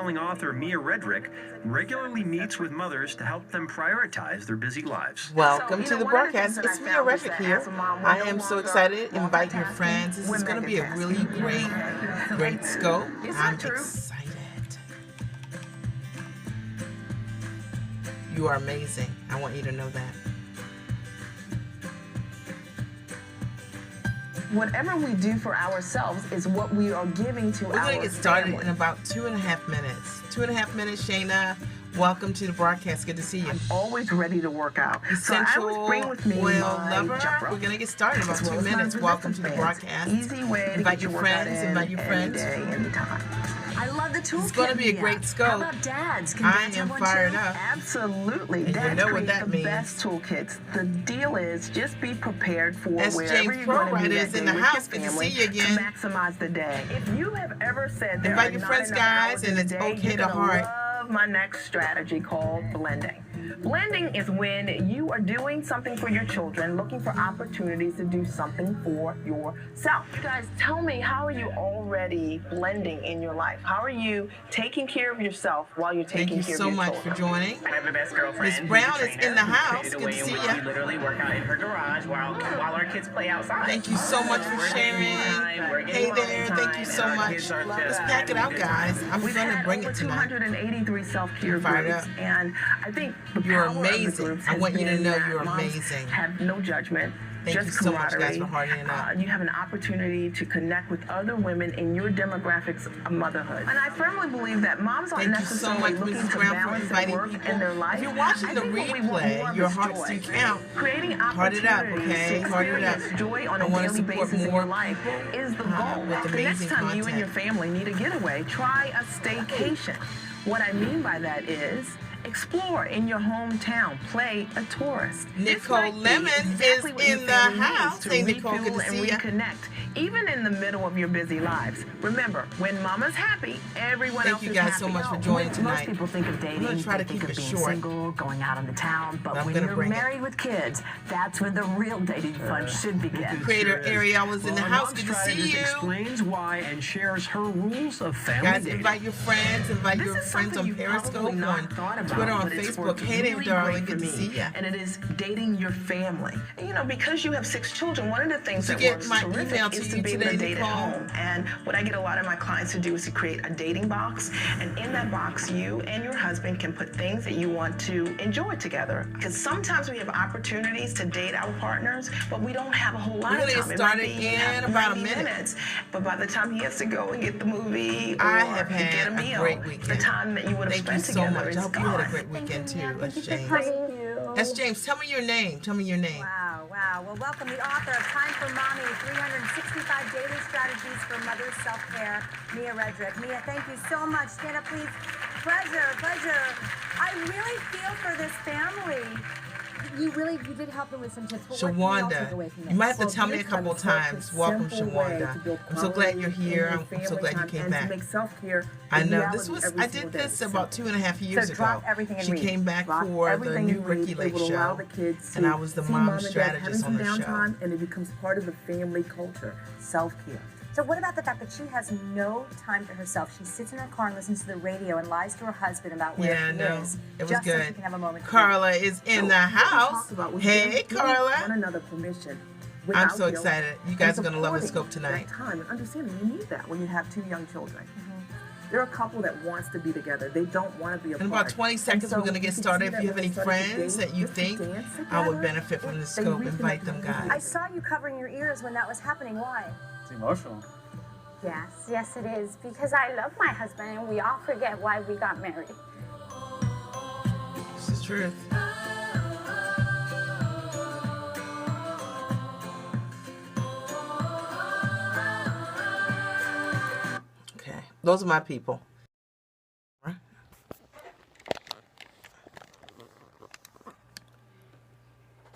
best-selling author Mia Redrick regularly meets with mothers to help them prioritize their busy lives. Welcome to the broadcast. It's Mia Redrick here. I am so excited. Invite your friends. This is going to be a really great scope. I'm excited. You are amazing. I want you to know that. Whatever we do for ourselves is what we are giving to our family. We're going to get started in about 2.5 minutes. 2.5 minutes, Shayna. Welcome to the broadcast. Good to see you. I'm always ready to work out. Essential so I always bring with me oil my lover. jump rope. We're going to get started in about 2 minutes. Welcome to the broadcast. Easy way to invite get your your friends. workout in Invite your friends. Any day, anytime. I love the toolkit. It's going to be a great scope. How about dads? Can I dads am have one fired too? up. Absolutely. And Dads you know what create that the means. best toolkits. The deal is just be prepared for That's wherever James you're Pro going to be Writers that in day the with house. your Good to family see you again. to maximize the day. If you have ever said there Invite are your not friends, enough guys, hours and in it's a day, okay you're to gonna heart. love my next strategy called blending. Blending is when you are doing something for your children, looking for opportunities to do something for yourself. You guys, tell me, how are you already blending in your life? How are you taking care of yourself while you're taking care of your children? Thank you so much for joining. I have the best girlfriend. Miss Brown is in the house. Good Good to see you. We literally work out in her garage while our kids play outside. Thank you so much for sharing. Hey there, thank you so much. Let's pack it out, guys. I'm We've going to had bring over it tonight. 283 self-care Fired groups, up. and I think the You're power of the amazing. groups I has want you to been know that you're moms amazing. have no judgment. Thank just you so much, guys, camaraderie. for hardening up. You have an opportunity to connect with other women in your demographics of motherhood. And I firmly believe that moms aren't Thank you so necessarily much, looking Mrs. to Brown, for balance their inviting work people. and their life. If you're watching I the think what we want more replay, of your is hearts joy. do count. Creating Heart it up, opportunities okay? to Heart it up. experience joy on I a wanna daily support basis in more your life people, is the goal. with The next amazing time you and content. your family need a getaway, try a staycation. What I mean by that is explore in your hometown. Play a tourist. Nicole This might be Lemon exactly is what your in the family needs house. to Hey, Nicole, good refuel to and see ya. reconnect, even in the middle of your busy lives. Remember, when mama's happy, everyone Thank else you is guys happy. so much for joining Most tonight. people think of dating, I'm gonna try to they think keep of it being short. single, going out on the town, but I'm when gonna you're bring it. married with kids, that's when the real dating fun should begin. Creator Ariel was in the Our house. mom Good to see strategist you. explains why and shares her rules of family Guys, dating. invite your friends. Invite This your is friends something on you've Periscope, probably not on thought about, Twitter, on but it's Facebook. worked Hey there, really darling. great Good for to see me, ya. and it is dating your family. And, you know, because you have 6 children, one of the things Did that you get works my terrific email to is you to be able to today, date at Nicole? home. And what I get a lot of my clients to do is to create a dating box, and in that box, you and your husband can put things that you want to enjoy together. Because sometimes we have opportunities to date our partners, but we don't have a whole lot We're of gonna time. get It might started be in about a 90 minute. minutes. But by the time he has to go and get the movie or I have get had a a meal, great the weekend. time that you would have Thank you spent so together much. is I hope you had a gone. great weekend too. That's Thank you James. for coming. That's James. Tell me your name. Tell me your name. Wow, wow. Well, welcome the author of Time for Mommy, 365 Daily Strategies for Mother's Self-Care, Mia Redrick. Mia, thank you so much. Stand up, please. Pleasure, pleasure. I really feel for this family. You did help them with some tips. But what can we all take away from Shawanda, this? you might have to Well, tell me a here's couple one times. simple Welcome, way to Shawanda. build I'm so glad you're quality here. in your I'm so family glad you time came and back. to make self-care I a know reality this was. every I single did day. this about 2.5 years So drop ago. everything and She read. came back Drop for the everything new you read. Ricky It Lake will allow show, the kids and I to was the see mom mom and dad strategist on having the some show. downtime, and it becomes part of the family culture, self-care. So what about the fact that she has no time for herself? She sits in her car and listens to the radio and lies to her husband about where Yeah, she no, is, it was just so she good. can have a moment. to Carla is in the house. Hey, One Carla. another permission. I'm without so guilt, excited. You guys are and gonna love the supporting scope tonight. that time and understanding you need that when you have 2 young children. They're a couple that wants to be together. They don't want to be apart. In about 20 seconds, we're going to get started. If you have any friends that you think I would benefit from this scope, invite them, I guys. saw you covering your ears when that was happening. Why? It's emotional. Yes, it is. Because I love my husband and we all forget why we got married. This is the truth. Okay, those are my people.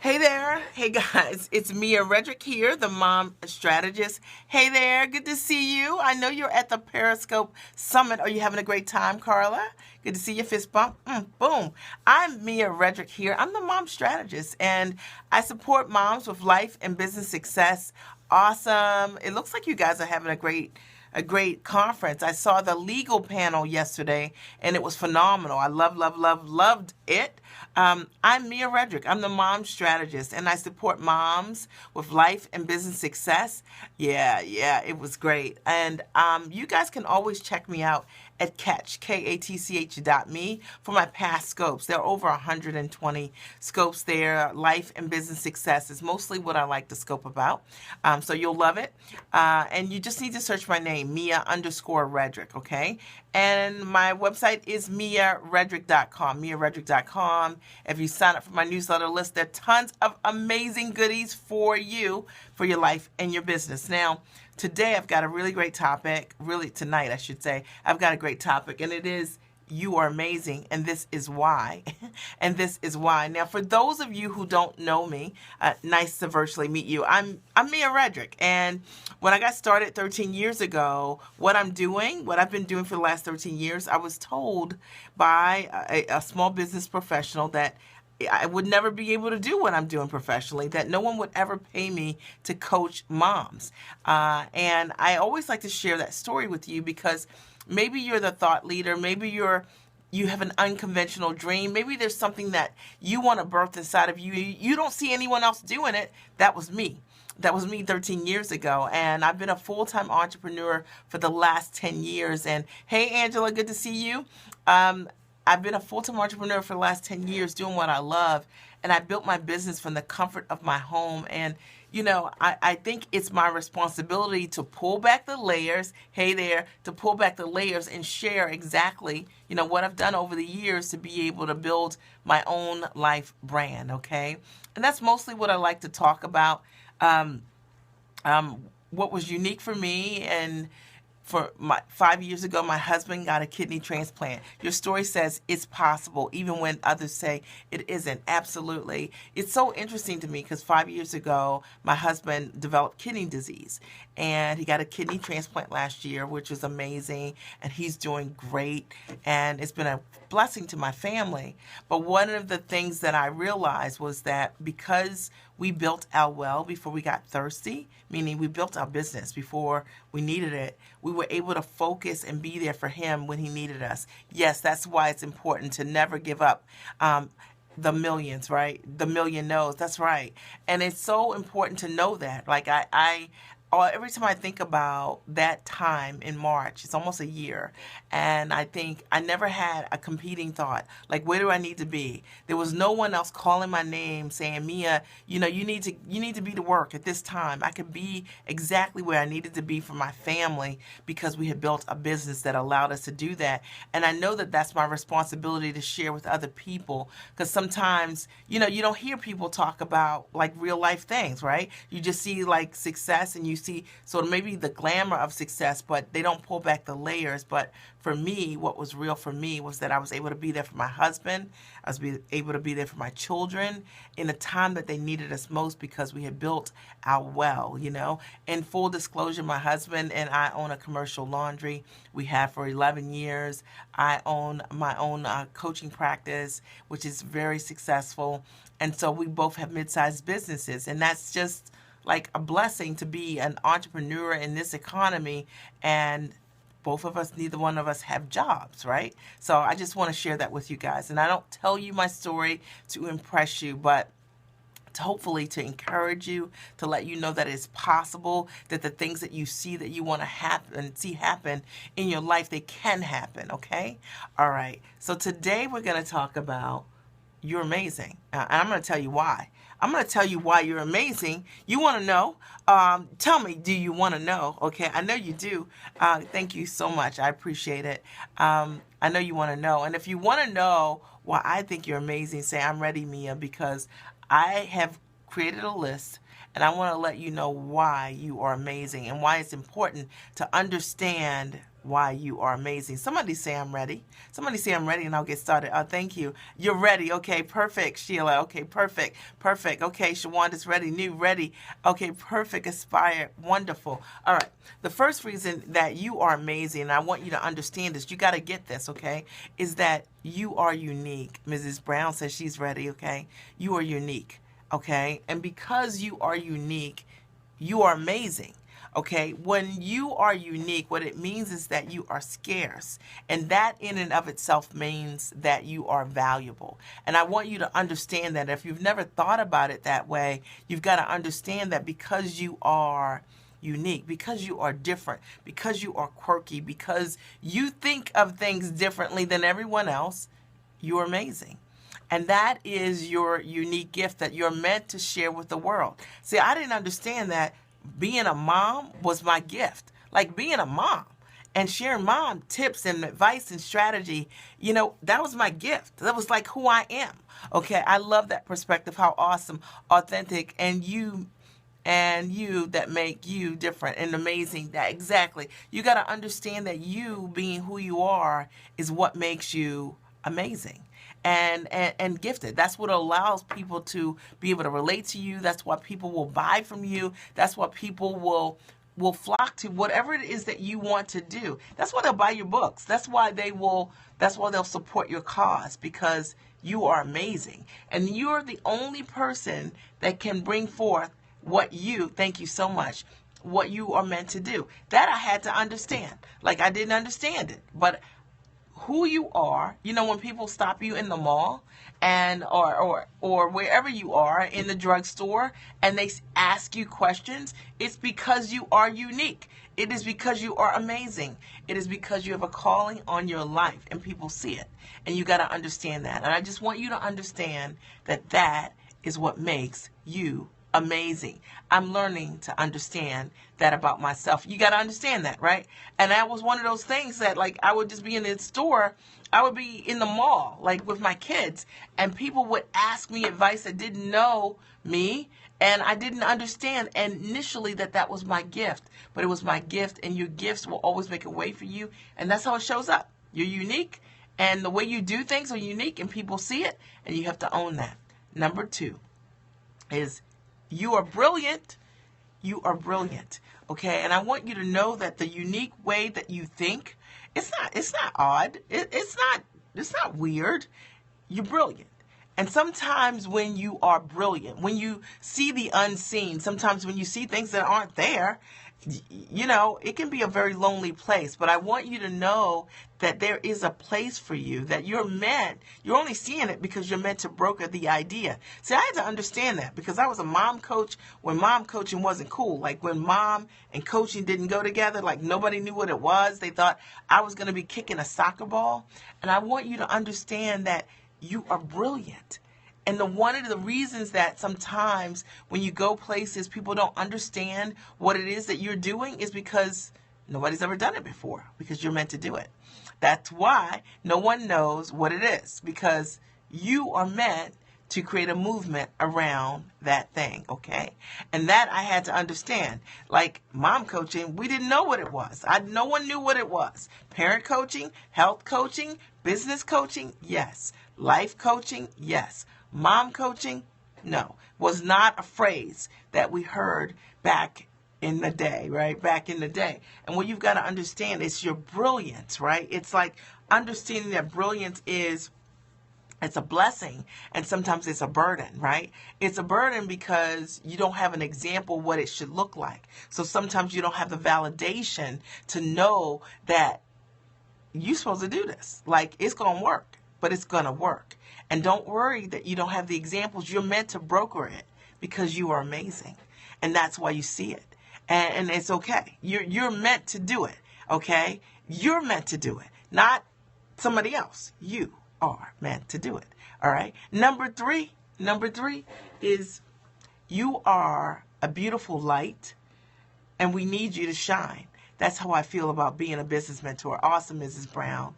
Hey there. Hey guys, it's Mia Redrick here, the mom strategist. Hey there, good to see you. I know you're at the Periscope Summit. Are you having a great time, Carla? Good to see you, fist bump. Boom. I'm Mia Redrick here. I'm the mom strategist, and I support moms with life and business success. Awesome. It looks like you guys are having a great a great conference. I saw the legal panel yesterday, and it was phenomenal. I loved it. I'm Mia Redrick. I'm the mom strategist, and I support moms with life and business success. Yeah, it was great. And you guys can always check me out at KATCH.me for my past scopes. There are over 120 scopes there. Life and business success is mostly what I like to scope about. So you'll love it. And you just need to search my name, Mia_Redrick, okay? And my website is MiaRedrick.com, MiaRedrick.com. If you sign up for my newsletter list, there are tons of amazing goodies for you, for your life and your business. Now, today I've got a really great topic, tonight I should say, I've got a great topic, and it is you are amazing, and this is why. And this is why. Now, for those of you who don't know me, nice to virtually meet you. I'm Mia Redrick, and when I got started 13 years ago, what I've been doing for the last 13 years, I was told by a small business professional that I would never be able to do what I'm doing professionally, that no one would ever pay me to coach moms. And I always like to share that story with you because maybe you're the thought leader, maybe you have an unconventional dream, maybe there's something that you want to birth inside of you. You don't see anyone else doing it. That was me. That was me 13 years ago, and I've been a full-time entrepreneur for the last 10 years. And hey, Angela, good to see you. I've been a full-time entrepreneur for the last 10 years doing what I love, and I built my business from the comfort of my home. And, you know, I think it's my responsibility to pull back the layers, to pull back the layers and share exactly, you know, what I've done over the years to be able to build my own life brand, okay? And that's mostly what I like to talk about. What was unique for me, and for 5 years ago, my husband got a kidney transplant. Your story says it's possible, even when others say it isn't. Absolutely. It's so interesting to me because 5 years ago, my husband developed kidney disease, and he got a kidney transplant last year, which was amazing, and he's doing great, and it's been a blessing to my family. But one of the things that I realized was that because we built our well before we got thirsty, meaning we built our business before we needed it, we were able to focus and be there for him when he needed us. Yes, that's why it's important to never give up. The millions, right? The million no's, that's right. And it's so important to know that. Like every time I think about that time in March, it's almost a year, and I think I never had a competing thought, like, where do I need to be? There was no one else calling my name saying, Mia, you know, you need to be to work at this time. I could be exactly where I needed to be for my family because we had built a business that allowed us to do that. And I know that that's my responsibility to share with other people, because sometimes, you know, you don't hear people talk about like real life things, right? You just see like success, and you see sort of maybe the glamour of success, but they don't pull back the layers. But for me, what was real for me was that I was able to be there for my husband. I was able to be there for my children in a time that they needed us most because we had built our well, you know. In full disclosure, my husband and I own a commercial laundry. We have for 11 years. I own my own coaching practice, which is very successful. And so we both have mid-sized businesses, and that's just like a blessing to be an entrepreneur in this economy, and both of us, neither one of us have jobs, right? So I just want to share that with you guys. And I don't tell you my story to impress you, but hopefully to encourage you, to let you know that it's possible, that the things that you see that you want to see happen in your life, they can happen, okay? All right. So today we're going to talk about you're amazing. And I'm going to tell you why. I'm going to tell you why you're amazing. You want to know? Tell me, do you want to know? Okay, I know you do. Thank you so much. I appreciate it. I know you want to know. And if you want to know why I think you're amazing, say, I'm ready, Mia, because I have created a list, and I want to let you know why you are amazing and why it's important to understand why you are amazing. Somebody say I'm ready. Somebody say I'm ready, and I'll get started. Thank you. You're ready. Okay, perfect. Sheila. Okay, perfect. Perfect. Okay, Shawanda's ready. New, ready. Okay, perfect. Aspire. Wonderful. All right. The first reason that you are amazing, and I want you to understand this, you got to get this, okay, is that you are unique. Mrs. Brown says she's ready, okay? You are unique, okay? And because you are unique, you are amazing. Okay, when you are unique, what it means is that you are scarce. And that in and of itself means that you are valuable. And I want you to understand that. If you've never thought about it that way, you've got to understand that because you are unique, because you are different, because you are quirky, because you think of things differently than everyone else, you're amazing. And that is your unique gift that you're meant to share with the world. See, I didn't understand that being a mom was my gift. Like being a mom and sharing mom tips and advice and strategy, that was my gift. That was like who I am. Okay, I love that perspective, how awesome, authentic, and you that make you different and amazing. That exactly. You got to understand that you being who you are is what makes you amazing and gifted. That's what allows people to be able to relate to you. That's why people will buy from you. That's why people will flock to whatever it is that you want to do. That's why they'll buy your books. That's why they'll support your cause, because you are amazing. And you're the only person that can bring forth thank you so much, what you are meant to do. That I had to understand. Like I didn't understand it, but who you are, when people stop you in the mall and or wherever you are in the drugstore and they ask you questions, it's because you are unique. It is because you are amazing. It is because you have a calling on your life and people see it. And you got to understand that. And I just want you to understand that that is what makes you amazing. I'm learning to understand that about myself. You got to understand that, right? And that was one of those things that, like, I would just be in the store. I would be in the mall, like with my kids, and people would ask me advice that didn't know me, and I didn't understand initially that was my gift. But it was my gift, and your gifts will always make a way for you, and that's how it shows up. You're unique, and the way you do things are unique, and people see it, and you have to own that. Number 2 is you are brilliant. You are brilliant. Okay. And I want you to know that the unique way that you think, it's not odd. It's not weird. You're brilliant. And sometimes when you are brilliant, when you see the unseen, sometimes when you see things that aren't there, it can be a very lonely place. But I want you to know that there is a place for you, that you're only seeing it because you're meant to broker the idea. See, I had to understand that because I was a mom coach when mom coaching wasn't cool. Like when mom and coaching didn't go together, like nobody knew what it was. They thought I was going to be kicking a soccer ball. And I want you to understand that you are brilliant. And one of the reasons that sometimes when you go places, people don't understand what it is that you're doing is because nobody's ever done it before, because you're meant to do it. That's why no one knows what it is, because you are meant to create a movement around that thing, okay? And that I had to understand. Like mom coaching, we didn't know what it was. No one knew what it was. Parent coaching, health coaching, business coaching, yes. Life coaching, yes. Mom coaching, no, was not a phrase that we heard back in the day, right? Back in the day. And what you've got to understand is your brilliance, right? It's like understanding that brilliance it's a blessing, and sometimes it's a burden, right? It's a burden because you don't have an example what it should look like. So sometimes you don't have the validation to know that you're supposed to do this. Like it's going to work, but it's going to work. And don't worry that you don't have the examples. You're meant to broker it because you are amazing. And that's why you see it. And it's okay. You're meant to do it, okay? You're meant to do it, not somebody else. You are meant to do it, all right? Number three is you are a beautiful light, and we need you to shine. That's how I feel about being a business mentor. Awesome, Mrs. Brown.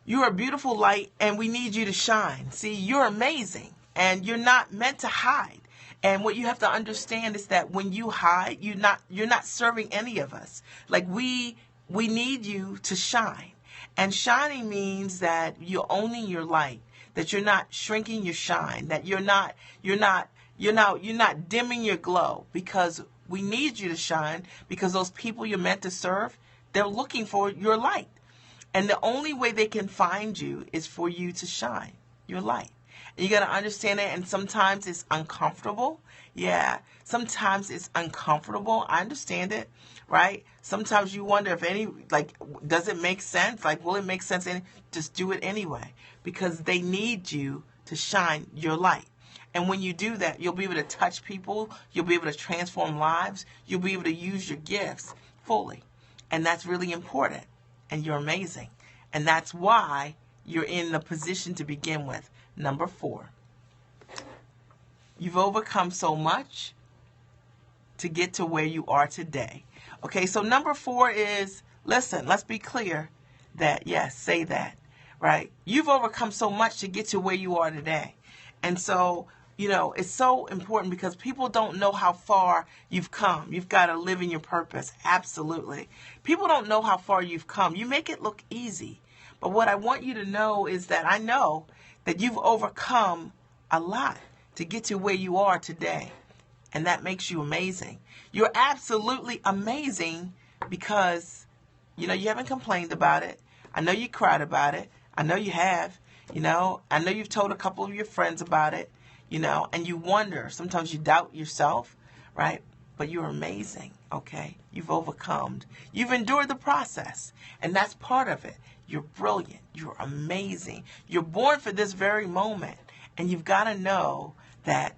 You're a beautiful light, and we need you to shine. See, you're amazing, and you're not meant to hide. And what you have to understand is that when you hide, you're not serving any of us. Like we need you to shine. And shining means that you're owning your light, that you're not shrinking your shine, that you're not dimming your glow, because we need you to shine, because those people you're meant to serve, they're looking for your light. And the only way they can find you is for you to shine your light. And you got to understand it. And sometimes it's uncomfortable. Yeah, sometimes it's uncomfortable. I understand it, right? Sometimes you wonder if does it make sense? Like, will it make sense? And just do it anyway, because they need you to shine your light. And when you do that, you'll be able to touch people. You'll be able to transform lives. You'll be able to use your gifts fully. And that's really important. And you're amazing. And that's why you're in the position to begin with. Number 4. You've overcome so much to get to where you are today. Okay, so number 4 is, listen, let's be clear that, yes, say that, right? You've overcome so much to get to where you are today. And so, it's so important because people don't know how far you've come. You've got to live in your purpose. Absolutely. People don't know how far you've come. You make it look easy. But what I want you to know is that I know that you've overcome a lot to get to where you are today. And that makes you amazing. You're absolutely amazing because, you haven't complained about it. I know you cried about it. I know you have. I know you've told a couple of your friends about it. And you wonder, sometimes you doubt yourself, right? But you're amazing, okay? You've overcome. You've endured the process, and that's part of it. You're brilliant. You're amazing. You're born for this very moment, and you've got to know that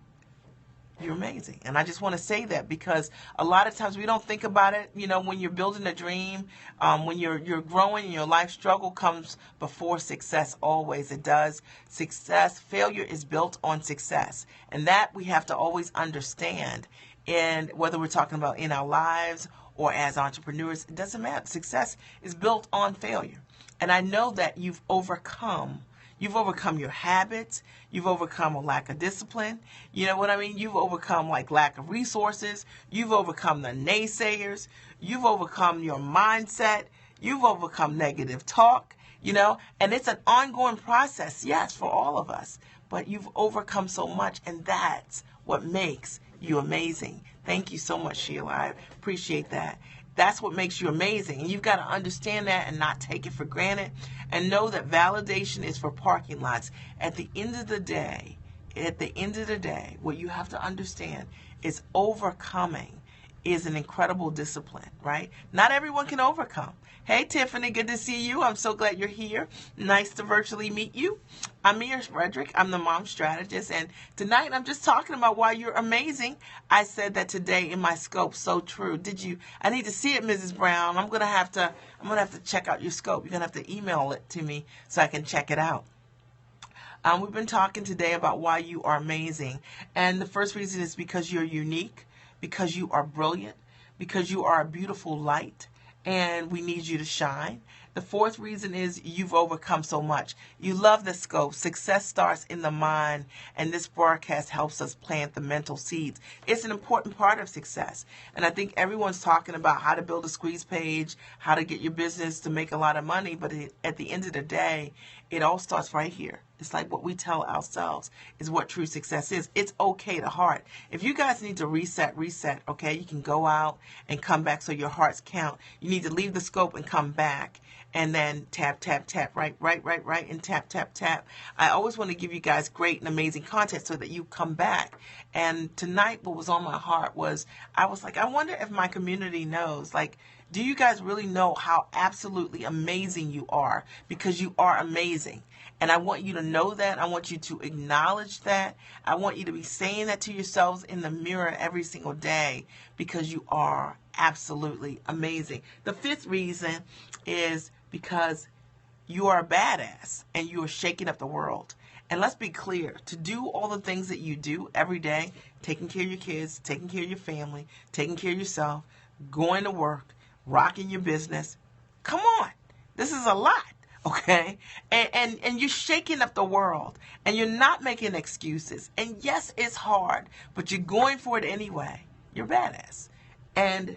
you're amazing. And I just want to say that because a lot of times we don't think about it, when you're building a dream, when you're growing, your life struggle comes before success. Always it does. Failure is built on success. And that we have to always understand. And whether we're talking about in our lives or as entrepreneurs, it doesn't matter. Success is built on failure. And I know that you've overcome your habits. You've overcome a lack of discipline. You know what I mean? You've overcome lack of resources. You've overcome the naysayers. You've overcome your mindset. You've overcome negative talk, and it's an ongoing process, yes, for all of us. But you've overcome so much, and that's what makes you amazing. Thank you so much, Sheila. I appreciate that. That's what makes you amazing. And you've got to understand that and not take it for granted. And know that validation is for parking lots. At the end of the day, what you have to understand is overcoming is an incredible discipline, right? Not everyone can overcome. Hey, Tiffany, good to see you. I'm so glad you're here. Nice to virtually meet you. I'm Redrick. I'm the mom strategist. And tonight I'm just talking about why you're amazing. I said that today in my scope. So true. Did you? I need to see it, Mrs. Brown. I'm gonna have to check out your scope. You're gonna have to email it to me so I can check it out. We've been talking today about why you are amazing. And the first reason is because you're unique, because you are brilliant, because you are a beautiful light, and we need you to shine. The fourth reason is you've overcome so much. You love the scope. Success starts in the mind, and this broadcast helps us plant the mental seeds. It's an important part of success. And I think everyone's talking about how to build a squeeze page, how to get your business to make a lot of money, but at the end of the day, it all starts right here. It's like what we tell ourselves is what true success is. It's okay to heart. If you guys need to reset, okay? You can go out and come back so your hearts count. You need to leave the scope and come back. And then tap, right, and tap. I always want to give you guys great and amazing content so that you come back. And tonight what was on my heart was, I was like, I wonder if my community knows, do you guys really know how absolutely amazing you are? Because you are amazing. And I want you to know that. I want you to acknowledge that. I want you to be saying that to yourselves in the mirror every single day because you are absolutely amazing. The fifth reason is because you are a badass and you are shaking up the world. And let's be clear, to do all the things that you do every day, taking care of your kids, taking care of your family, taking care of yourself, going to work, rocking your business, come on, this is a lot. Okay, and you're shaking up the world, and you're not making excuses. And yes, it's hard, but you're going for it anyway. You're badass, and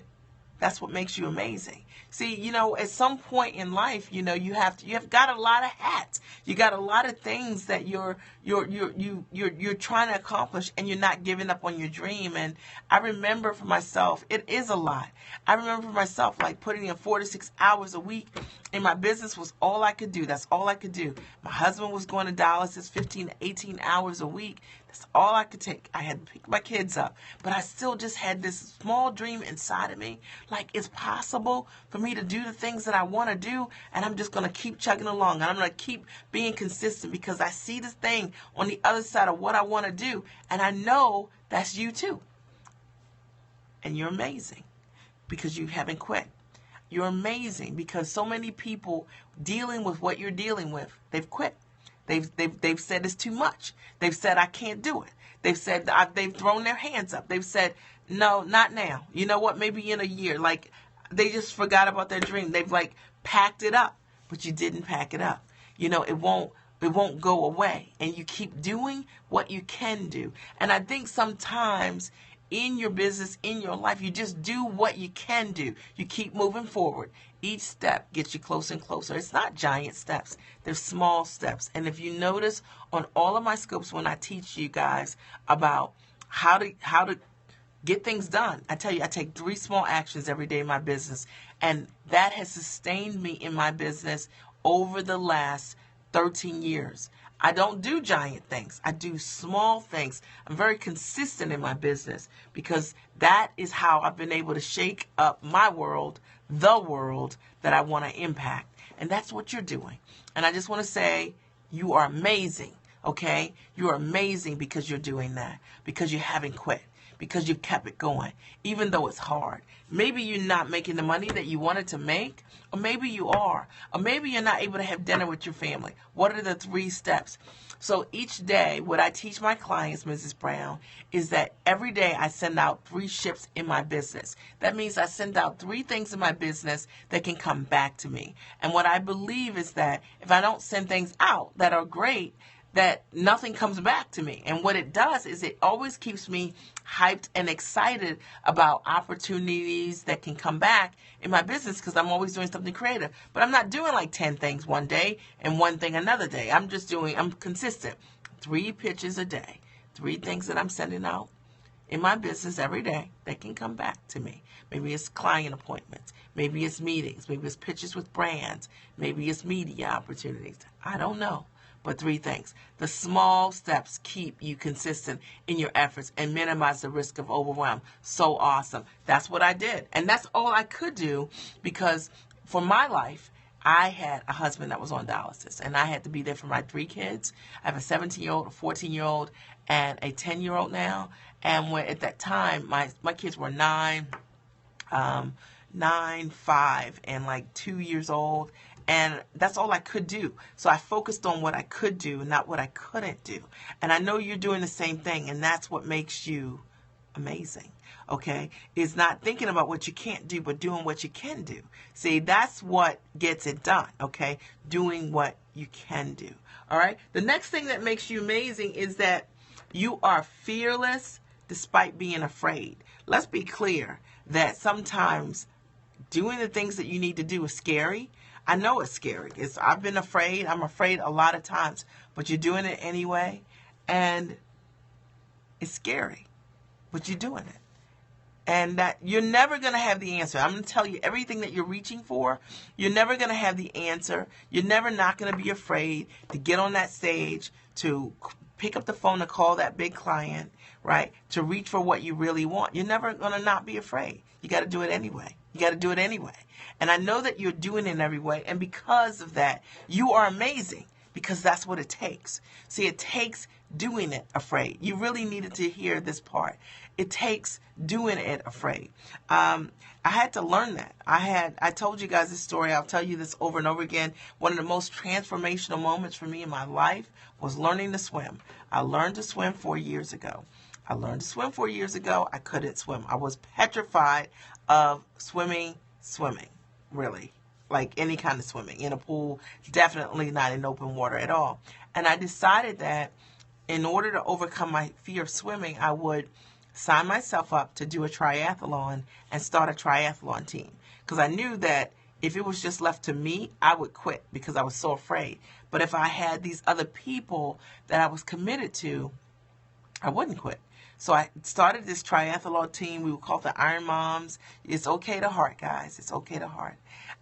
that's what makes you amazing. See, at some point in life, you have got a lot of hats. You got a lot of things that you're trying to accomplish, and you're not giving up on your dream. And I remember for myself, it is a lot. I remember for myself, like putting in 4 to 6 hours a week in my business was all I could do. That's all I could do. My husband was going to dialysis 15 to 18 hours a week. That's all I could take. I had to pick my kids up, but I still just had this small dream inside of me. Like, it's possible for me to do the things that I want to do, and I'm just going to keep chugging along, and I'm going to keep being consistent because I see this thing on the other side of what I want to do, and I know that's you too. And you're amazing because you haven't quit. You're amazing because so many people dealing with what you're dealing with, they've quit. They've said it's too much. They've said I can't do it. They've said they've thrown their hands up. They've said no, not now. You know what? Maybe in a year. Like, they just forgot about their dream. They've like packed it up, but you didn't pack it up. It won't go away, and you keep doing what you can do. And I think sometimes in your business, in your life, you just do what you can do. You keep moving forward. Each step gets you closer and closer. It's not giant steps. They're small steps. And if you notice on all of my scopes when I teach you guys about how to get things done, I tell you, I take 3 small actions every day in my business. And that has sustained me in my business over the last 13 years. I don't do giant things. I do small things. I'm very consistent in my business because that is how I've been able to shake up my world, the world that I want to impact. And that's what you're doing. And I just want to say you are amazing, okay? You are amazing because you're doing that, because you haven't quit, because you've kept it going, even though it's hard. Maybe you're not making the money that you wanted to make, or maybe you are, or maybe you're not able to have dinner with your family. What are the 3 steps? So each day, what I teach my clients, Mrs. Brown, is that every day I send out 3 ships in my business. That means I send out 3 things in my business that can come back to me. And what I believe is that if I don't send things out that are great, that nothing comes back to me. And what it does is it always keeps me hyped and excited about opportunities that can come back in my business because I'm always doing something creative. But I'm not doing like 10 things one day and one thing another day. I'm consistent. 3 pitches a day, 3 things that I'm sending out in my business every day that can come back to me. Maybe it's client appointments. Maybe it's meetings. Maybe it's pitches with brands. Maybe it's media opportunities. I don't know. But 3 things. The small steps keep you consistent in your efforts and minimize the risk of overwhelm. So awesome. That's what I did. And that's all I could do because for my life, I had a husband that was on dialysis. And I had to be there for my 3 kids. I have a 17-year-old, a 14-year-old, and a 10-year-old now. And at that time, my kids were 9, 5, and like 2 years old. And that's all I could do. So I focused on what I could do, not what I couldn't do. And I know you're doing the same thing, and that's what makes you amazing, okay? Is not thinking about what you can't do, but doing what you can do. See, that's what gets it done, okay? Doing what you can do, all right? The next thing that makes you amazing is that you are fearless despite being afraid. Let's be clear that sometimes doing the things that you need to do is scary. I know it's scary. I've been afraid. I'm afraid a lot of times, but you're doing it anyway, and it's scary, but you're doing it. And that you're never going to have the answer. I'm going to tell you everything that you're reaching for. You're never going to have the answer. You're never not going to be afraid to get on that stage, to pick up the phone to call that big client, right? To reach for what you really want. You're never going to not be afraid. You got to do it anyway. You got to do it anyway. And I know that you're doing it in every way. And because of that, you are amazing because that's what it takes. See, it takes doing it afraid. You really needed to hear this part. It takes doing it afraid. I had to learn that. I told you guys this story. I'll tell you this over and over again. One of the most transformational moments for me in my life was learning to swim. I learned to swim 4 years ago. I couldn't swim. I was petrified of swimming, really. Like any kind of swimming. In a pool, definitely not in open water at all. And I decided that in order to overcome my fear of swimming, I would sign myself up to do a triathlon and start a triathlon team. Because I knew that If it was just left to me, I would quit because I was so afraid. But if I had these other people that I was committed to, I wouldn't quit. So I started this triathlon team. We would call it the Iron Moms. It's okay to heart, guys. It's okay to heart.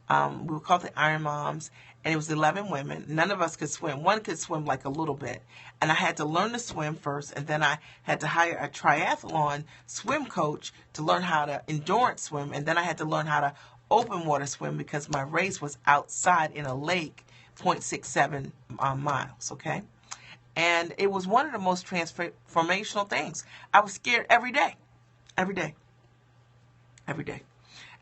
We would call it the Iron Moms. And it was 11 women. None of us could swim. One could swim like a little bit. And I had to learn to swim first. And then I had to hire a triathlon swim coach to learn how to endurance swim. And then I had to learn how to open water swim because my race was outside in a lake, 0.67 miles, okay? And it was one of the most transformational things. I was scared every day.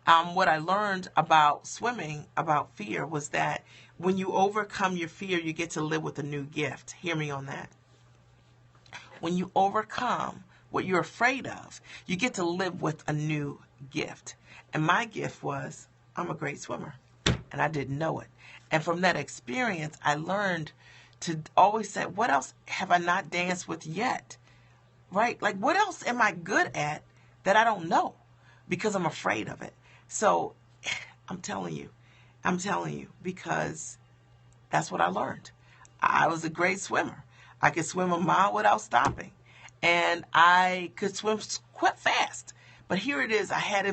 What I learned about swimming, about fear, was that when you overcome your fear, you get to live with a new gift. Hear me on that. When you overcome what you're afraid of, you get to live with a new gift. And my gift was, I'm a great swimmer. And I didn't know it. And from that experience, I learned to always say, what else have I not danced with yet? Right? Like, what else am I good at that I don't know? Because I'm afraid of it. So I'm telling you, because that's what I learned. I was a great swimmer. I could swim a mile without stopping. And I could swim quite fast. But here it is, I had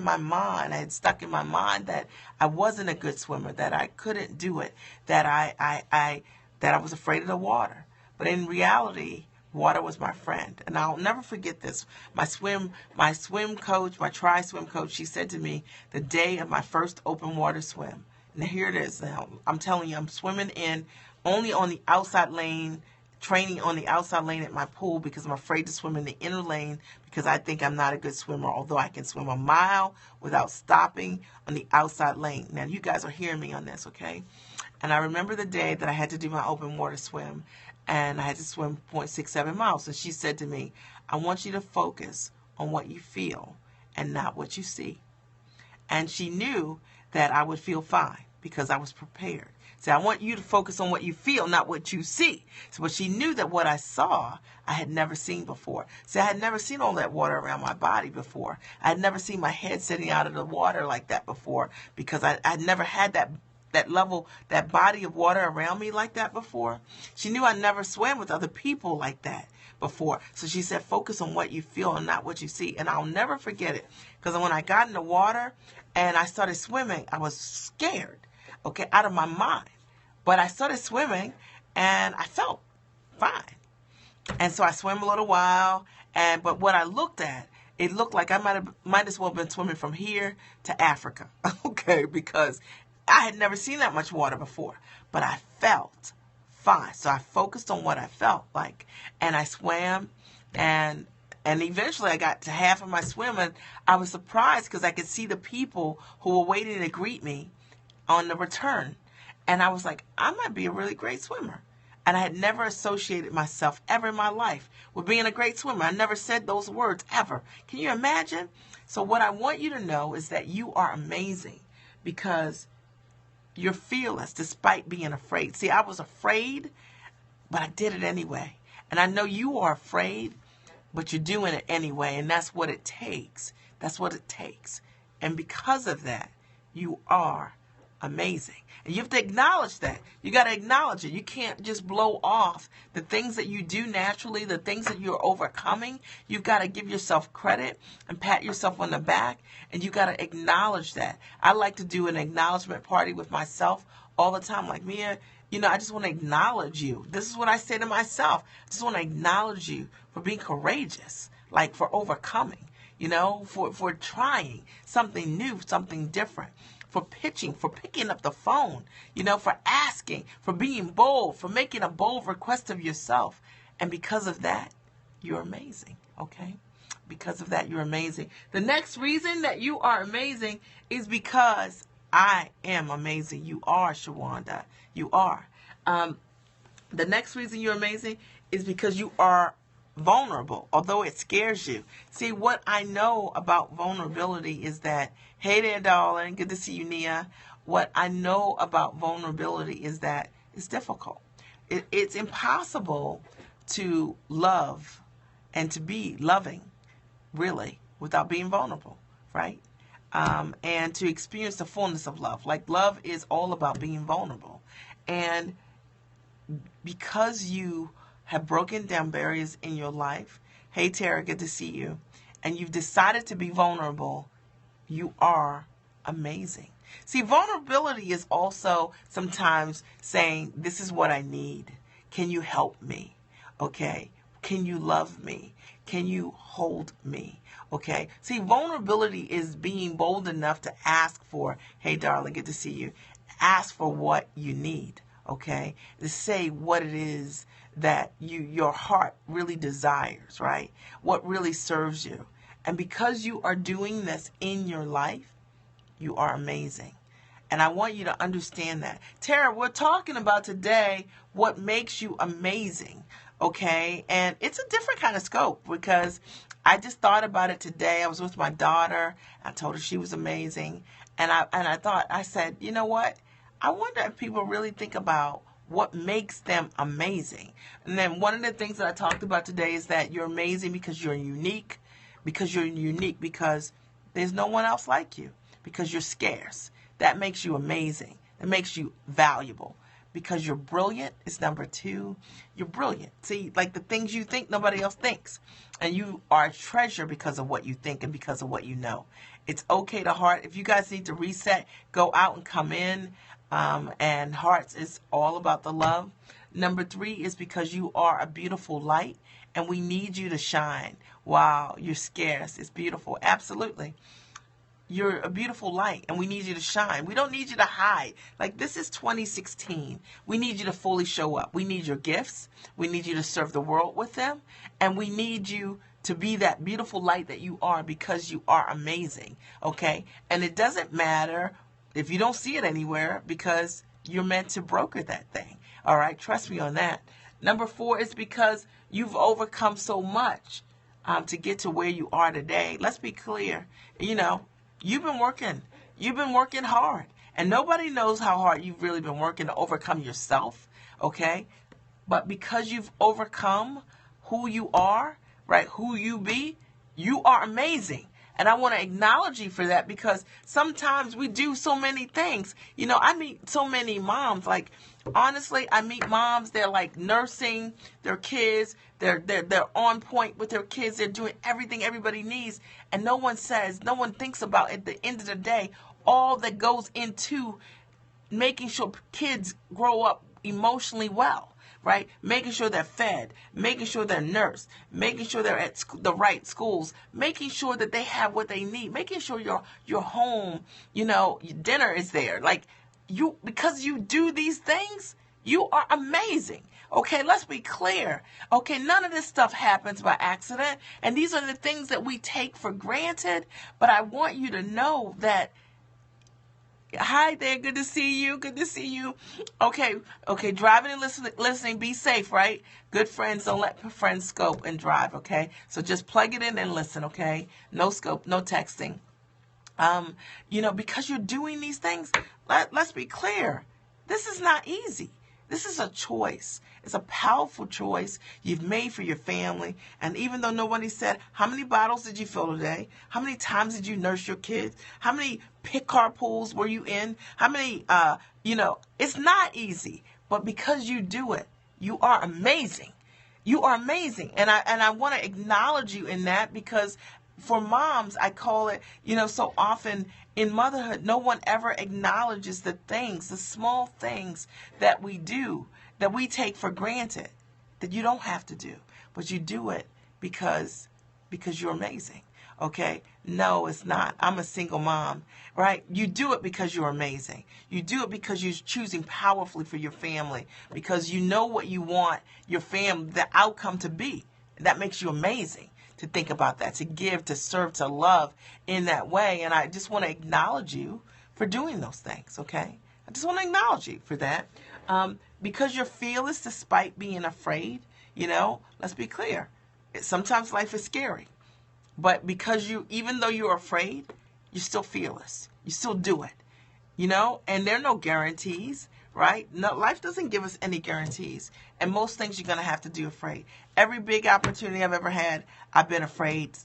stuck in my mind that I wasn't a good swimmer, that I couldn't do it, that I was afraid of the water. But in reality, water was my friend. And I'll never forget this. My swim coach, my tri-swim coach, she said to me the day of my first open water swim. Now here it is now. I'm telling you, I'm swimming in only on the outside lane, training on the outside lane at my pool because I'm afraid to swim in the inner lane because I think I'm not a good swimmer, although I can swim a mile without stopping on the outside lane. Now, you guys are hearing me on this, okay? And I remember the day that I had to do my open water swim, and I had to swim 0.67 miles. And she said to me, I want you to focus on what you feel and not what you see. And she knew that I would feel fine because I was prepared. So I want you to focus on what you feel, not what you see. So, but she knew that what I saw, I had never seen before. See, I had never seen all that water around my body before. I had never seen my head sitting out of the water like that before because I had never had that level, that body of water around me like that before. She knew I never swam with other people like that before. So she said, focus on what you feel and not what you see. And I'll never forget it because when I got in the water and I started swimming, I was scared, okay, out of my mind. But I started swimming and I felt fine. And so I swam a little while, but what I looked at, it looked like I might as well have been swimming from here to Africa, okay, because I had never seen that much water before, but I felt fine. So I focused on what I felt like, and I swam, and eventually I got to half of my swim, and I was surprised because I could see the people who were waiting to greet me on the return, and I was like, I might be a really great swimmer. And I had never associated myself ever in my life with being a great swimmer. I never said those words ever. Can you imagine? So what I want you to know is that you are amazing because you're fearless despite being afraid. See, I was afraid, but I did it anyway. And I know you are afraid, but you're doing it anyway. And that's what it takes. That's what it takes. And because of that, you are amazing. And you have to acknowledge that. You got to acknowledge it. You can't just blow off the things that you do naturally, the things that you're overcoming. You've got to give yourself credit and pat yourself on the back. And you got to acknowledge that. I like to do an acknowledgement party with myself all the time. Like, Mia, I just want to acknowledge you. This is what I say to myself. I just want to acknowledge you for being courageous, like for overcoming, for trying something new, something different. For pitching, for picking up the phone, for asking, for being bold, for making a bold request of yourself. And because of that, you're amazing, okay? Because of that, you're amazing. The next reason that you are amazing is because I am amazing. You are, Shawanda. You are. The next reason you're amazing is because you are vulnerable, although it scares you. See, what I know about vulnerability is that, hey there, darling, good to see you, Nia. What I know about vulnerability is that it's difficult. It's impossible to love and to be loving, really, without being vulnerable, right? and to experience the fullness of love. Like, love is all about being vulnerable. And because you have broken down barriers in your life, hey Tara, good to see you, and you've decided to be vulnerable, you are amazing. See, vulnerability is also sometimes saying, this is what I need. Can you help me? Okay. Can you love me? Can you hold me? Okay. See, vulnerability is being bold enough to ask for, hey darling, good to see you. Ask for what you need. Okay. To say what it is that your heart really desires, right? What really serves you. And because you are doing this in your life, you are amazing. And I want you to understand that. Tara, we're talking about today what makes you amazing, okay? And it's a different kind of scope because I just thought about it today. I was with my daughter. I told her she was amazing. And I said, you know what? I wonder if people really think about what makes them amazing. And then one of the things that I talked about today is that you're amazing because you're unique, because there's no one else like you, because you're scarce. That makes you amazing. It makes you valuable. Because you're brilliant is number 2. You're brilliant. See, like the things you think nobody else thinks. And you are a treasure because of what you think and because of what you know. It's okay to heart. If you guys need to reset, go out and come in. And hearts is all about the love. Number 3 is because you are a beautiful light. And we need you to shine. Wow, you're scarce. It's beautiful. Absolutely. You're a beautiful light, and we need you to shine. We don't need you to hide. Like, this is 2016. We need you to fully show up. We need your gifts. We need you to serve the world with them. And we need you to be that beautiful light that you are because you are amazing, okay? And it doesn't matter if you don't see it anywhere because you're meant to broker that thing, all right? Trust me on that. Number 4 is because you've overcome so much to get to where you are today. Let's be clear. You've been working hard, and nobody knows how hard you've really been working to overcome yourself, okay? But because you've overcome who you are, right, who you be, you are amazing. And I want to acknowledge you for that because sometimes we do so many things. I meet so many moms. Like, honestly, I meet moms. They're like nursing their kids. They're on point with their kids. They're doing everything everybody needs. And no one thinks about at the end of the day, all that goes into making sure kids grow up emotionally well. Right? Making sure they're fed, making sure they're nursed, making sure they're at the right schools, making sure that they have what they need, making sure your home, your dinner is there. Like, because you do these things, you are amazing. Okay, let's be clear. Okay, none of this stuff happens by accident, and these are the things that we take for granted, but I want you to know that. Hi there, good to see you. Okay, driving and listening, be safe, right? Good friends, don't let friends scope and drive, okay? So just plug it in and listen, okay? No scope, no texting. Because you're doing these things, let's be clear. This is not easy. This is a choice. It's a powerful choice you've made for your family. And even though nobody said, how many bottles did you fill today? How many times did you nurse your kids? How many pit carpools were you in? How many, it's not easy. But because you do it, you are amazing. You are amazing. And I want to acknowledge you in that because for moms, I call it, so often in motherhood, no one ever acknowledges the small things that we do, that we take for granted, that you don't have to do, but you do it because you're amazing. Okay? No, it's not. I'm a single mom, right? You do it because you're amazing. You do it because you're choosing powerfully for your family, because you know what you want your family, the outcome to be. That makes you amazing. To think about that, to give, to serve, to love in that way. And I just want to acknowledge you for doing those things, okay? I just want to acknowledge you for that. Because you're fearless despite being afraid, let's be clear. Sometimes life is scary. But because even though you're afraid, you're still fearless. You still do it, and there are no guarantees. Right? No, life doesn't give us any guarantees. And most things you're going to have to do afraid. Every big opportunity I've ever had, I've been afraid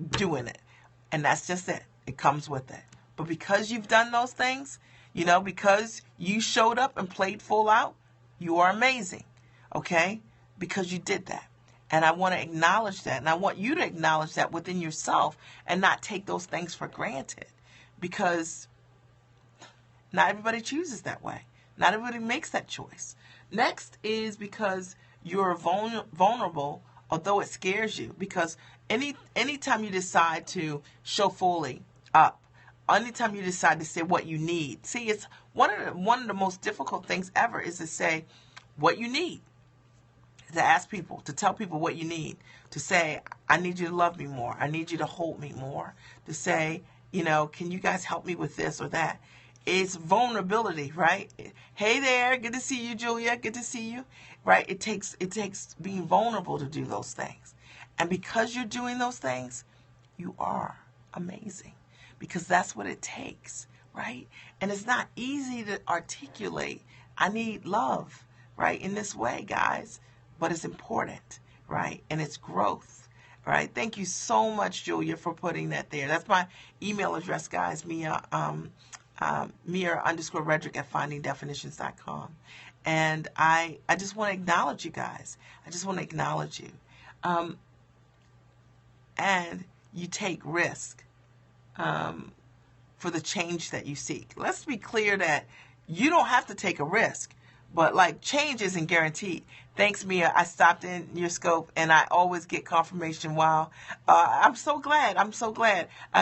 doing it. And that's just it. It comes with it. But because you've done those things, because you showed up and played full out, you are amazing. Okay? Because you did that. And I want to acknowledge that. And I want you to acknowledge that within yourself and not take those things for granted. Because not everybody chooses that way. Not everybody makes that choice. Next is because you're vulnerable, although it scares you. Because anytime you decide to show fully up, anytime you decide to say what you need. See, it's one of the most difficult things ever is to say what you need. To ask people, to tell people what you need. To say, I need you to love me more. I need you to hold me more. To say, can you guys help me with this or that? It's vulnerability, right? Hey there, good to see you, Julia. Good to see you, right? It takes being vulnerable to do those things. And because you're doing those things, you are amazing. Because that's what it takes, right? And it's not easy to articulate, I need love, right? In this way, guys. But it's important, right? And it's growth, right? Thank you so much, Julia, for putting that there. That's my email address, guys. Mia_Redrick@findingdefinitions.com. And I just want to acknowledge you guys. I just want to acknowledge you. And you take risk for the change that you seek. Let's be clear that you don't have to take a risk. But change isn't guaranteed. Thanks, Mia. I stopped in your scope and I always get confirmation. Wow. I'm so glad. I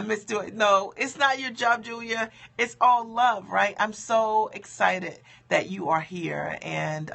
missed doing it. No, it's not your job, Julia. It's all love, right? I'm so excited that you are here. And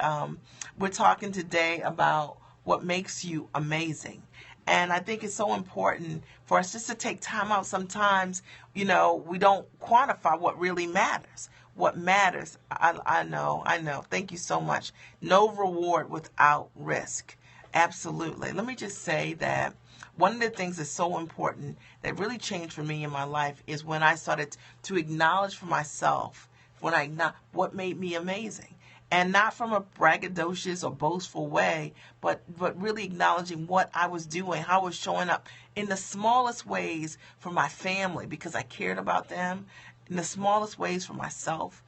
we're talking today about what makes you amazing. And I think it's so important for us just to take time out. Sometimes, we don't quantify what really matters. What matters, I know. Thank you so much. No reward without risk. Absolutely. Let me just say that one of the things that's so important that really changed for me in my life is when I started to acknowledge for myself what made me amazing. And not from a braggadocious or boastful way, but really acknowledging what I was doing, how I was showing up in the smallest ways for my family because I cared about them, in the smallest ways for myself,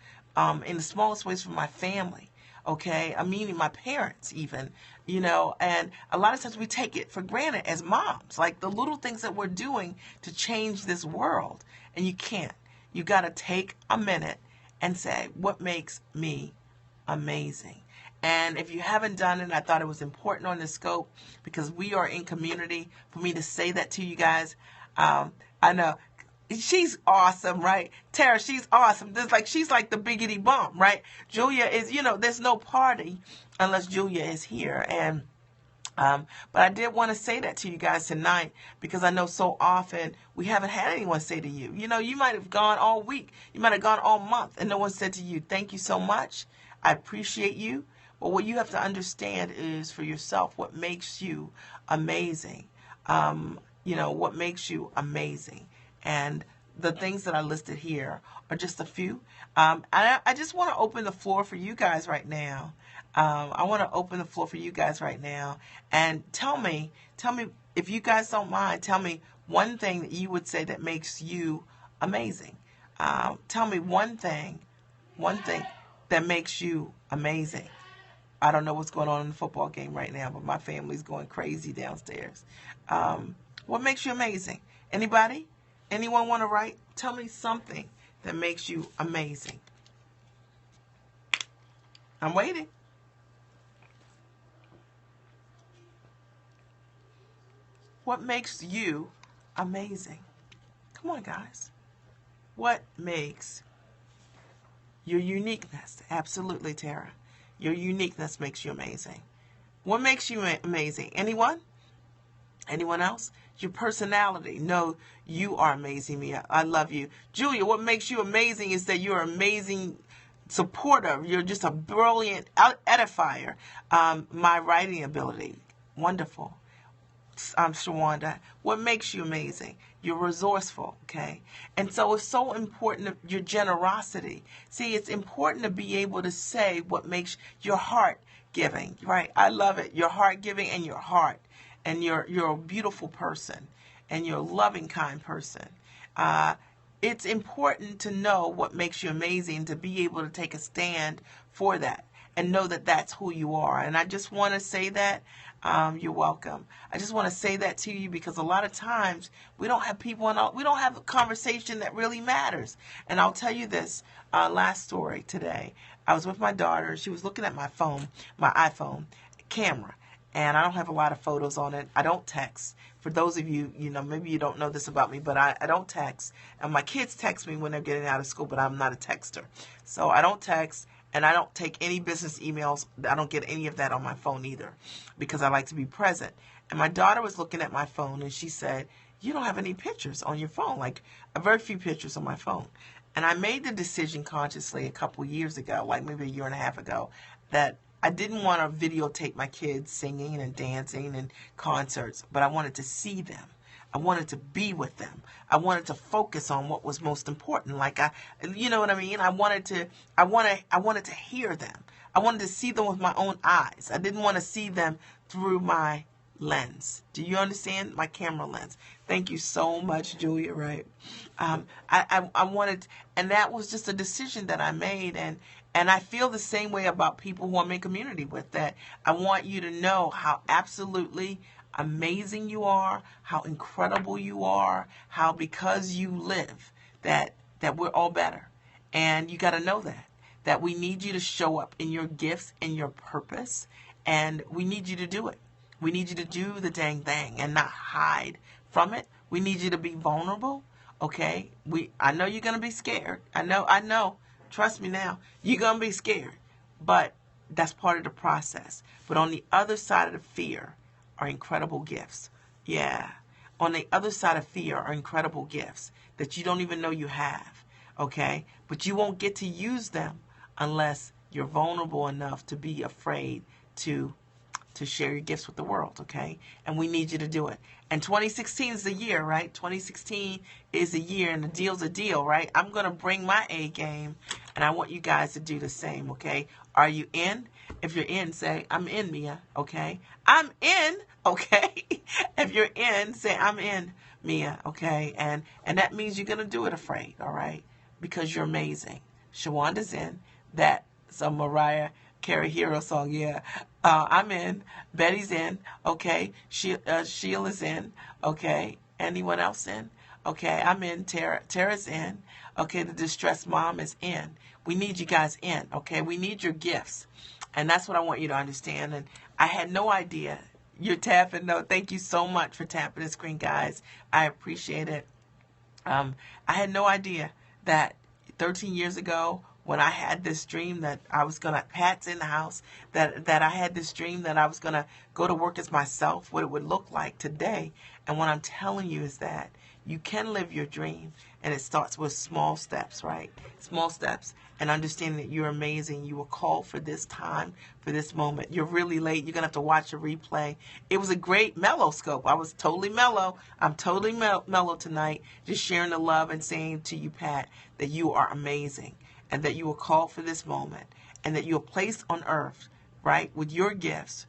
in the smallest ways for my family, okay? I mean, my parents even, and a lot of times we take it for granted as moms, like the little things that we're doing to change this world, and you can't. You got to take a minute and say, what makes me amazing? And if you haven't done it, I thought it was important on the scope because we are in community for me to say that to you guys. I know. She's awesome, right? Tara, she's awesome. She's like the biggity bump, right? Julia is, there's no party unless Julia is here. And, but I did want to say that to you guys tonight because I know so often we haven't had anyone say to you, you might have gone all week. You might have gone all month and no one said to you, thank you so much. I appreciate you. But what you have to understand is for yourself, what makes you amazing. What makes you amazing. And the things that I listed here are just a few. I just want to open the floor for you guys right now. And tell me if you guys don't mind, tell me one thing that you would say that makes you amazing. Tell me one thing that makes you amazing. I don't know what's going on in the football game right now, but my family's going crazy downstairs. What makes you amazing? Anybody? Anyone want to write? Tell me something that makes you amazing. I'm waiting. What makes you amazing? Come on, guys. What makes your uniqueness? Absolutely, Tara. Your uniqueness makes you amazing. What makes you amazing? Anyone? Anyone else? Your personality. No, you are amazing, Mia. I love you. Julia, what makes you amazing is that you're amazing supporter. You're just a brilliant edifier. My writing ability. Wonderful. Shawanda, what makes you amazing? You're resourceful, okay? And so it's so important, your generosity. See, it's important to be able to say what makes your heart giving, right? I love it. Your heart giving and your heart. And you're a beautiful person. And you're a loving, kind person. it's important to know what makes you amazing, to be able to take a stand for that and know that that's who you are. And I just want to say that. You're welcome. I just want to say that to you because a lot of times we don't have people we don't have a conversation that really matters. And I'll tell you this last story today. I was with my daughter. She was looking at my phone, my iPhone camera. And I don't have a lot of photos on it. I don't text. For those of you, maybe you don't know this about me, but I don't text. And my kids text me when they're getting out of school, but I'm not a texter. So I don't text, and I don't take any business emails. I don't get any of that on my phone either because I like to be present. And my daughter was looking at my phone, and she said, you don't have any pictures on your phone, like very few pictures on my phone. And I made the decision consciously a couple years ago, like maybe a year and a half ago, that I didn't want to videotape my kids singing and dancing and concerts, but I wanted to see them. I wanted to be with them. I wanted to focus on what was most important. Like you know what I mean? I wanted to hear them. I wanted to see them with my own eyes. I didn't want to see them through my lens. Do you understand? My camera lens. Thank you so much, Julia. Right? I wanted, and that was just a decision that I made, and I feel the same way about people who I'm in community with, that I want you to know how absolutely amazing you are, how incredible you are, how because you live that we're all better. And you got to know that we need you to show up in your gifts and your purpose, and we need you to do it. We need you to do the dang thing and not hide from it. We need you to be vulnerable, okay? I know you're going to be scared. I know. Trust me now. You're going to be scared. But that's part of the process. But on the other side of the fear are incredible gifts. Yeah. On the other side of fear are incredible gifts that you don't even know you have, okay? But you won't get to use them unless you're vulnerable enough to be afraid to share your gifts with the world, okay? And we need you to do it. And 2016 is the year, right? 2016 is the year, and the deal's a deal, right? I'm going to bring my A game, and I want you guys to do the same, okay? Are you in? If you're in, say, I'm in, Mia, okay? I'm in, okay? If you're in, say, I'm in, Mia, okay? And that means you're going to do it afraid, all right? Because you're amazing. Shawanda's in. That's a Mariah Carey hero song, yeah. I'm in. Betty's in. Okay. Sheila's in. Okay. Anyone else in? Okay. I'm in. Tara's in. Okay. The distressed mom is in. We need you guys in. Okay. We need your gifts. And that's what I want you to understand. And I had no idea. You're tapping. No, thank you so much for tapping the screen, guys. I appreciate it. I had no idea that 13 years ago, when I had this dream that I was going to, Pat's in the house, that I had this dream that I was going to go to work as myself, what it would look like today. And what I'm telling you is that you can live your dream, and it starts with small steps, right? Small steps, and understanding that you're amazing. You were called for this time, for this moment. You're really late. You're going to have to watch a replay. It was a great mellow scope. I was totally mellow. I'm totally mellow tonight, just sharing the love and saying to you, Pat, that you are amazing. And that you were called for this moment, and that you're placed on earth, right, with your gifts,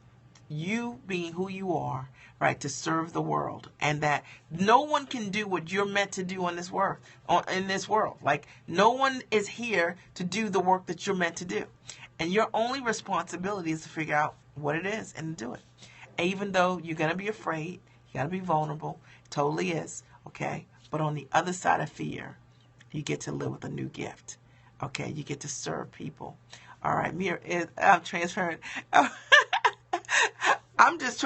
you being who you are, right, to serve the world, and that no one can do what you're meant to do in this world. Like, no one is here to do the work that you're meant to do, and your only responsibility is to figure out what it is and do it. And even though you're gonna be afraid, you gotta be vulnerable. Totally is, okay. But on the other side of fear, you get to live with a new gift. Okay, you get to serve people. All right, I'm transferring. I'm just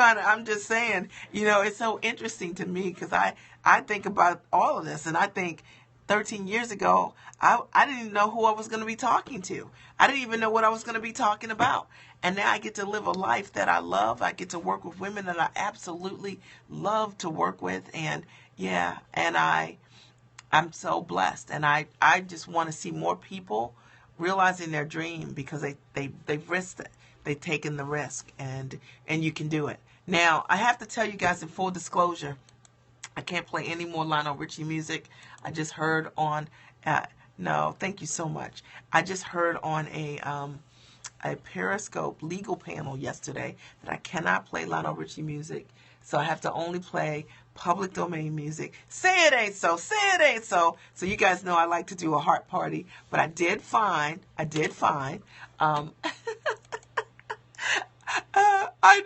saying, it's so interesting to me because I think about all of this, and I think 13 years ago, I didn't even know who I was going to be talking to. I didn't even know what I was going to be talking about. And now I get to live a life that I love. I get to work with women that I absolutely love to work with. And yeah, and I'm so blessed, and I just want to see more people realizing their dream because they've risked it. They've taken the risk, and you can do it. Now, I have to tell you guys in full disclosure, I can't play any more Lionel Richie music. I just heard on, no, thank you so much. I just heard on a Periscope legal panel yesterday that I cannot play Lionel Richie music. So I have to only play public domain music. Say it ain't so. Say it ain't so. So you guys know I like to do a heart party. But I did find, I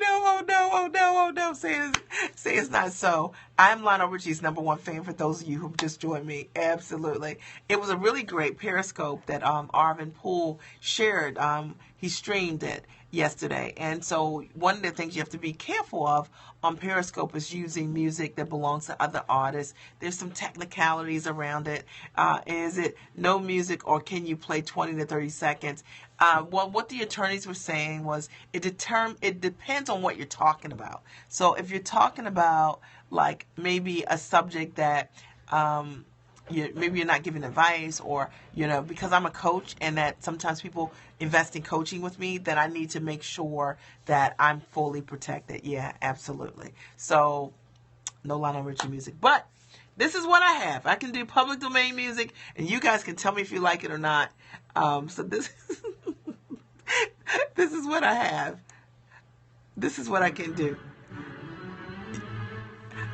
know, oh no, say it's not so. I'm Lionel Richie's #1 fan for those of you who just joined me. Absolutely. It was a really great Periscope that Arvin Poole shared. He streamed it yesterday. And so one of the things you have to be careful of on Periscope is using music that belongs to other artists. There's some technicalities around it. Is it no music, or can you play 20 to 30 seconds? Well, what the attorneys were saying was it depends on what you're talking about. So if you're talking about like maybe a subject that maybe you're not giving advice, or because I'm a coach and that sometimes people invest in coaching with me, then I need to make sure that I'm fully protected. Yeah, absolutely. So no Lionel Richie music, but this is what I have. I can do public domain music, and you guys can tell me if you like it or not. So this this is what I have. This is what I can do.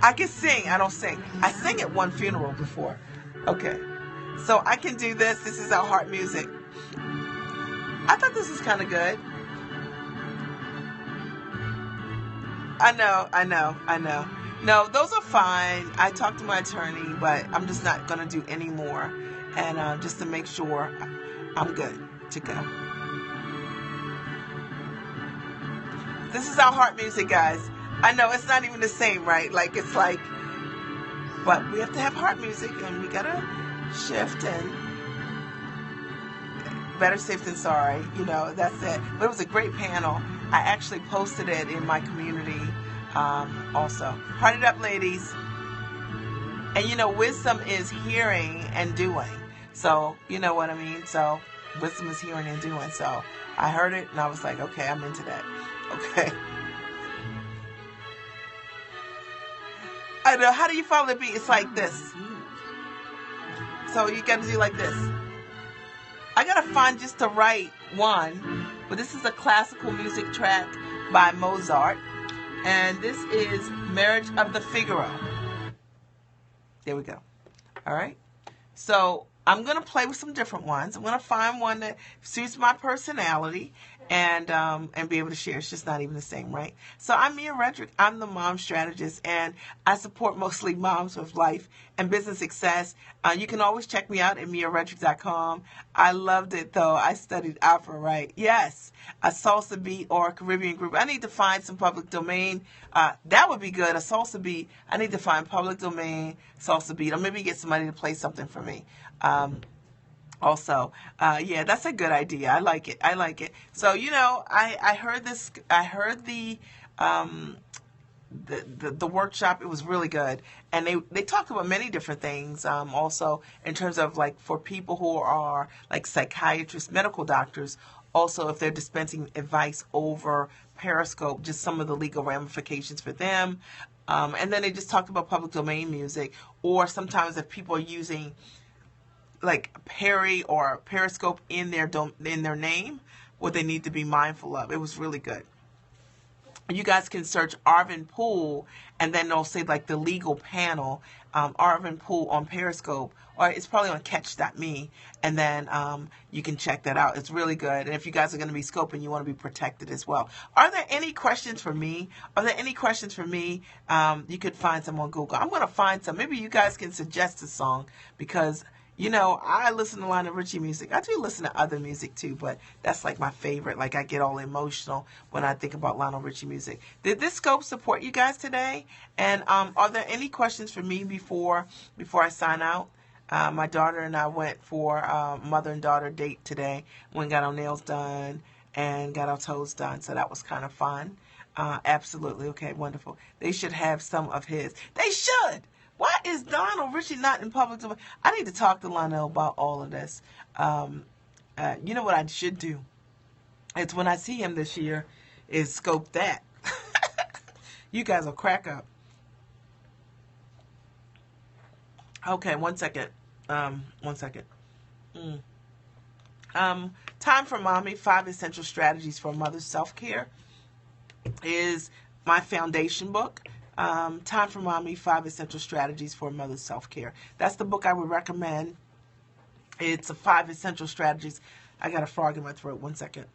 I can sing. I don't sing. I sang at one funeral before. Okay. So I can do this. This is our heart music. I thought this was kind of good. I know. No, those are fine. I talked to my attorney, but I'm just not going to do any more. And just to make sure I'm good to go. This is our heart music, guys. I know it's not even the same, right? Like, it's like, but we have to have heart music, and we got to shift, and better safe than sorry. That's it. But it was a great panel. I actually posted it in my community also. Heart it up, ladies. And wisdom is hearing and doing. So, you know what I mean? So, wisdom is hearing and doing. So, I heard it and I was like, okay, I'm into that. Okay. I know. How do you follow the beat? It's like this. So, you got to do like this. I got to find just the right one. But this is a classical music track by Mozart. And this is Marriage of the Figaro. There we go. All right. So I'm going to play with some different ones. I'm going to find one that suits my personality and be able to share. It's just not even the same, right? So I'm Mia Redrick. I'm the mom strategist, and I support mostly moms with life and business success. You can always check me out at miaredrick.com. I loved it, though. I studied opera, right? Yes. A salsa beat or a Caribbean group. I need to find some public domain. That would be good. A salsa beat. I need to find public domain salsa beat, or maybe get somebody to play something for me. Also, yeah, that's a good idea. I like it. So, I heard this. I heard the workshop. It was really good, and they talked about many different things. Also, in terms of like for people who are like psychiatrists, medical doctors. Also, if they're dispensing advice over Periscope, just some of the legal ramifications for them. And then they just talked about public domain music, or sometimes if people are using like Perry or Periscope in their name, what they need to be mindful of. It was really good. You guys can search Arvin Poole, and then they'll say like the legal panel, Arvin Poole on Periscope, or it's probably on catch.me, and then you can check that out. It's really good. And if you guys are going to be scoping, you want to be protected as well. Are there any questions for me? You could find some on Google. I'm going to find some. Maybe you guys can suggest a song, because I listen to Lionel Richie music. I do listen to other music too, but that's like my favorite. Like, I get all emotional when I think about Lionel Richie music. Did this scope support you guys today? And are there any questions for me before I sign out? My daughter and I went for a mother and daughter date today. We got our nails done and got our toes done, so that was kind of fun. Absolutely. Okay, wonderful. They should have some of his. They should. Why is Lionel Richie not in public domain? I need to talk to Lionel about all of this. You know what I should do? It's when I see him this year, is scope that. You guys will crack up. Okay, 1 second. 1 second. Time for Mommy, 5 Essential Strategies for Mother's Self-Care is my foundation book. Time for Mommy, 5 Essential Strategies for Mother's Self-Care. That's the book I would recommend. It's a 5 Essential Strategies. I got a frog in my throat. One second.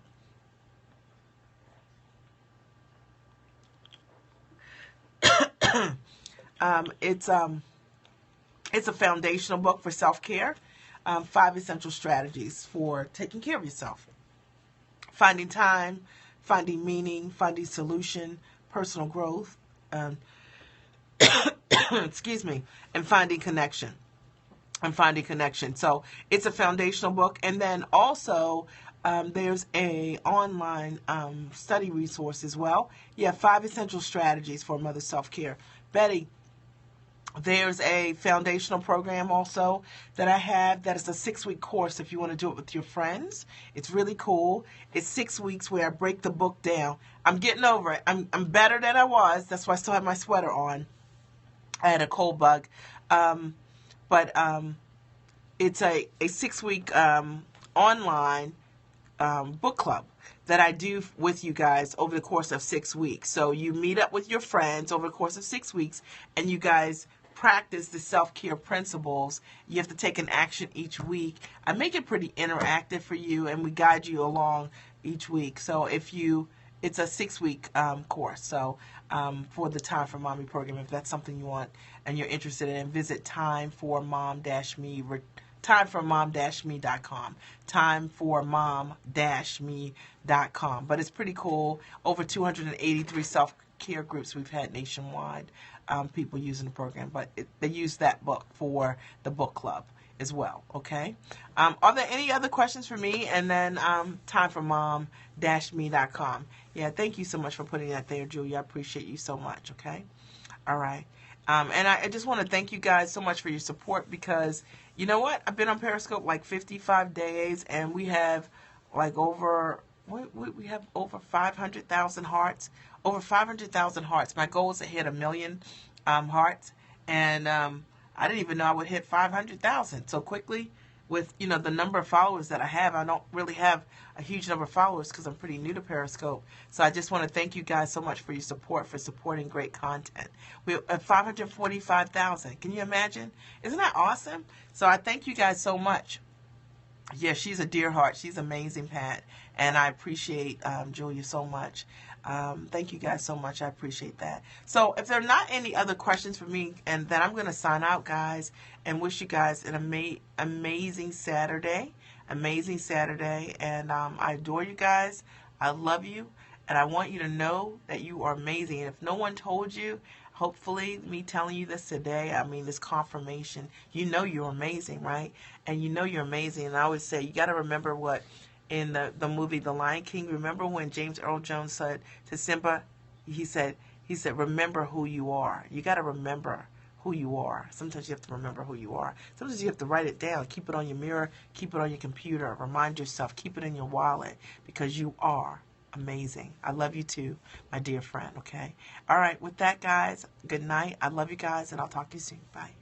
It's a foundational book for self-care. 5 Essential Strategies for taking care of yourself. Finding time, finding meaning, finding solution, personal growth, excuse me, and finding connection. So it's a foundational book. And then also there's a online study resource as well. 5 Essential Strategies for Mother Self-Care. Betty, there's a foundational program also that I have that is a 6-week course if you want to do it with your friends. It's really cool. It's 6 weeks where I break the book down. I'm getting over it. I'm better than I was. That's why I still have my sweater on. I had a cold bug. But it's a 6-week online book club that I do with you guys over the course of 6 weeks. So you meet up with your friends over the course of 6 weeks, and you guys practice the self-care principles. You have to take an action each week. I make it pretty interactive for you, and we guide you along each week. So it's a 6-week course. So for the Time for Mommy program, if that's something you want and you're interested in, visit timeformom-me.com. timeformom-me.com. But it's pretty cool. Over 283 self-care groups we've had nationwide, people using the program. But they use that book for the book club as well, okay? Are there any other questions for me? And then timeformom-me.com. Yeah, thank you so much for putting that there, Julia. I appreciate you so much, okay? All right. And I just want to thank you guys so much for your support, because you know what? I've been on Periscope like 55 days, and we have like we have over 500,000 hearts. Over 500,000 hearts. My goal is to hit 1 million hearts, and I didn't even know I would hit 500,000 so quickly. With the number of followers that I have, I don't really have a huge number of followers because I'm pretty new to Periscope. So I just want to thank you guys so much for your support, for supporting great content. We're at 545,000. Can you imagine? Isn't that awesome? So I thank you guys so much. Yeah, she's a dear heart. She's amazing, Pat. And I appreciate Julia so much. Thank you guys so much. I appreciate that. So if there are not any other questions for me, and then I'm going to sign out, guys, and wish you guys an amazing Saturday. Amazing Saturday. And I adore you guys. I love you. And I want you to know that you are amazing. And if no one told you, hopefully me telling you this today, this confirmation, you're amazing, right? And you're amazing. And I always say, you got to remember what in the movie The Lion King, remember when James Earl Jones said to Simba, he said, remember who you are. You got to remember who you are. Sometimes you have to remember who you are. Sometimes you have to write it down. Keep it on your mirror. Keep it on your computer. Remind yourself. Keep it in your wallet, because you are amazing. I love you too, my dear friend, okay? All right, with that, guys, good night. I love you guys, and I'll talk to you soon. Bye.